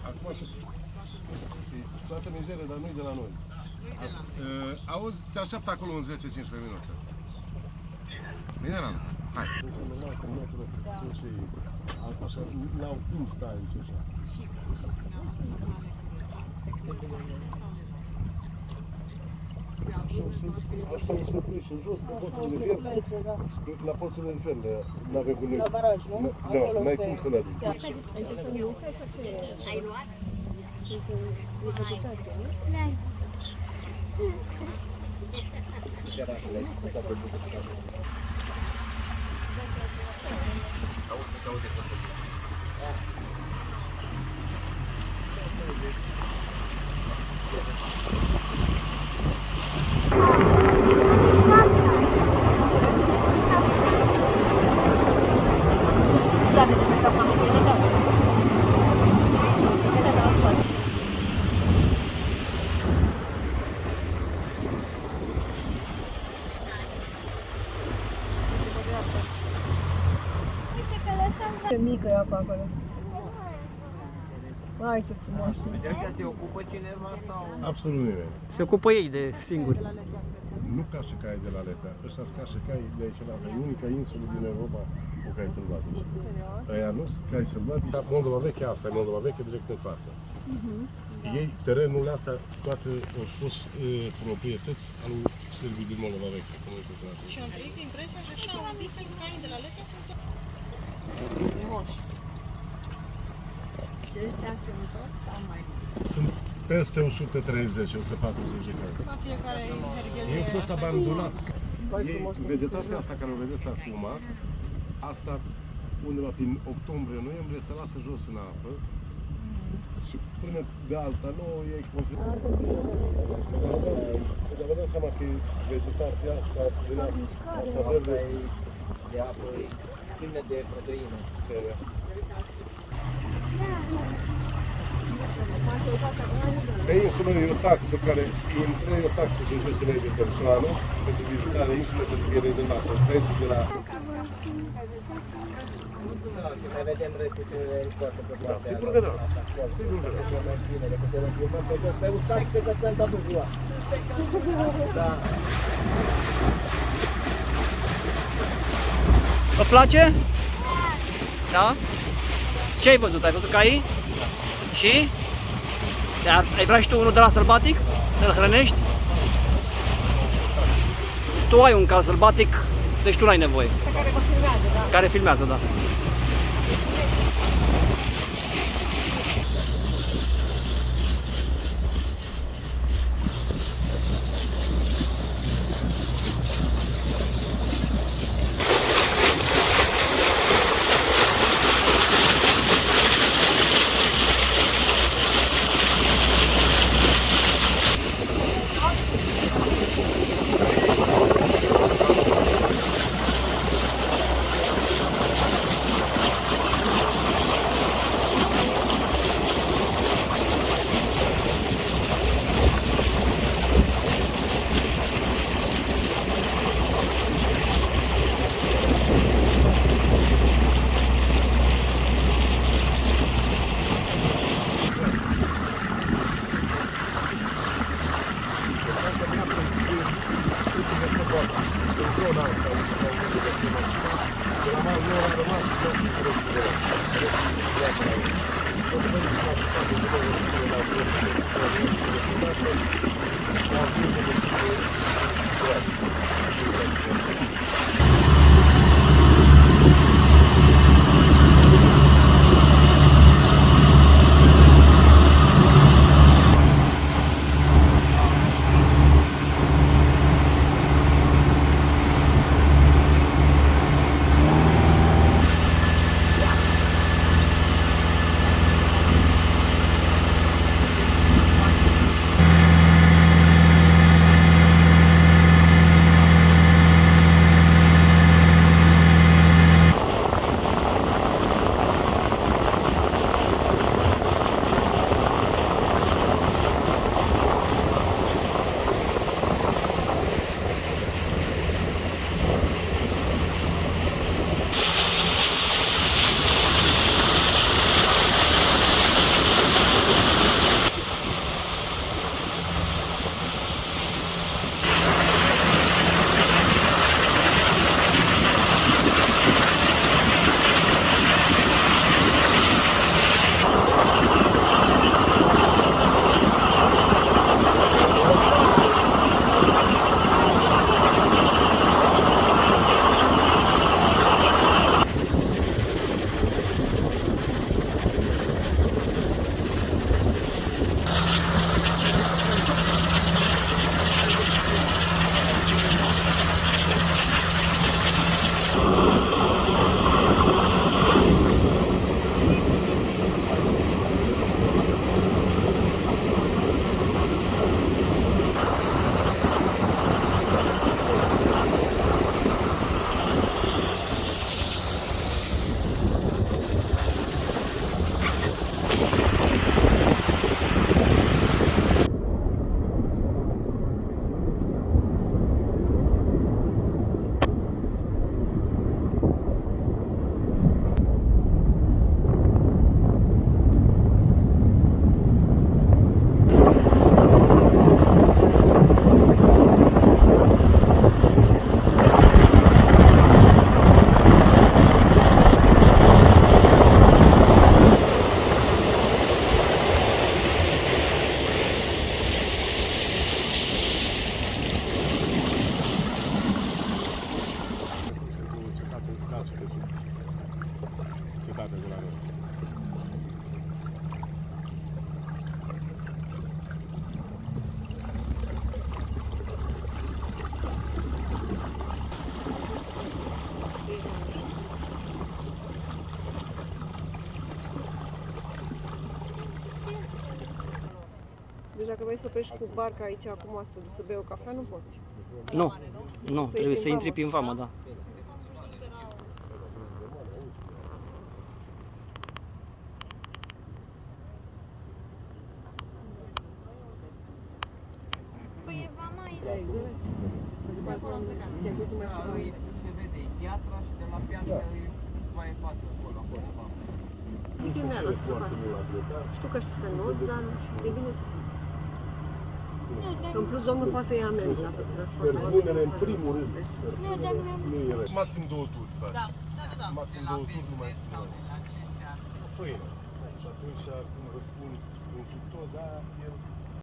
Acum toată mizeria, dar nu-i de la noi. Auzi, te așteaptă acolo în 10-15 minute. Bine, Rana? Hai. Așa, n-au cum sta aici așa. Așa o să pleci în jos, pe porțile de fier, la porțile de fier, n-avem cu noi. La baraj, nu? Da, n-ai cum să le aduci. Aici sunt nufe, face... Ai luat? Sunt în vegetație, nu? Da. Auzi, se aude tot. Ce mică e apa acolo. Hai, ce frumos. De ăștia se ocupă cineva sau? Absolut nimeni. Se ocupă ei de singuri. Nu ca și cai de la Letea. Ăștia sunt ca și cai de aici la Letea. E unica insulă din Europa cu cai sălbatici. Aia nu sunt cai sălbatici. Moldova veche, asta e Moldova veche direct în față. Ei, terenurile astea, toate au fost proprietăți al sârbii din Moldova veche, comunității noastre. Și am trăit impresia că așa au zis că caii de la Letea sunt Moși. Și ăștia sunt toți sau mai mulți? Sunt peste 130, 140 de cai. la fiecare herghelie. Ei au fost abandonat. Ei, vegetația asta care o vedeți acum, asta undeva prin octombrie-noiembrie se lasă jos în apă și până de alta nouă ei consideră. Dar vă dați seama că vegetația asta din apă, asta verde De apă plină de proteină. Pe insulă e o taxă care intră, e o taxă de 10 lei de persoană pentru vizitarea insulei, pentru pierdere de masă. Prețul de la... Da, și mai vedem restul ce le scoate pe partea. Sigur că da. Sigur că da. E mai bine decât să le filmăm pe jos. Pe ustat, cred că stăm toată ziua. Da. Vă place? Da? Ce ai văzut? Ai văzut caii? Și? Ai vrea și tu unul de la sălbatic? Să-l hrănești? Tu ai un cal sălbatic, deci tu n-ai nevoie. Care vă filmează, da? Care filmează, da. Deci dacă vrei să oprești cu barca aici acum să bei o cafea, nu poți. Nu, trebuie să intri prin vamă, da. Păi e vama aici. De acolo am plecat. Se vede, e piatra și de la piatră e mai în față, acolo e vama. E bine la față. Știu că știi să noți, dar e bine să fiți. În plus, domnul poate să ia amenzi la transport. Cărbunele în primul rând. Nu, dar nu Nu e rău. Maxim 2 turi faci. Da, da. Maxim 2 turi nu mai ține. O făină. Și atunci, cum vă spun, în fructoza, el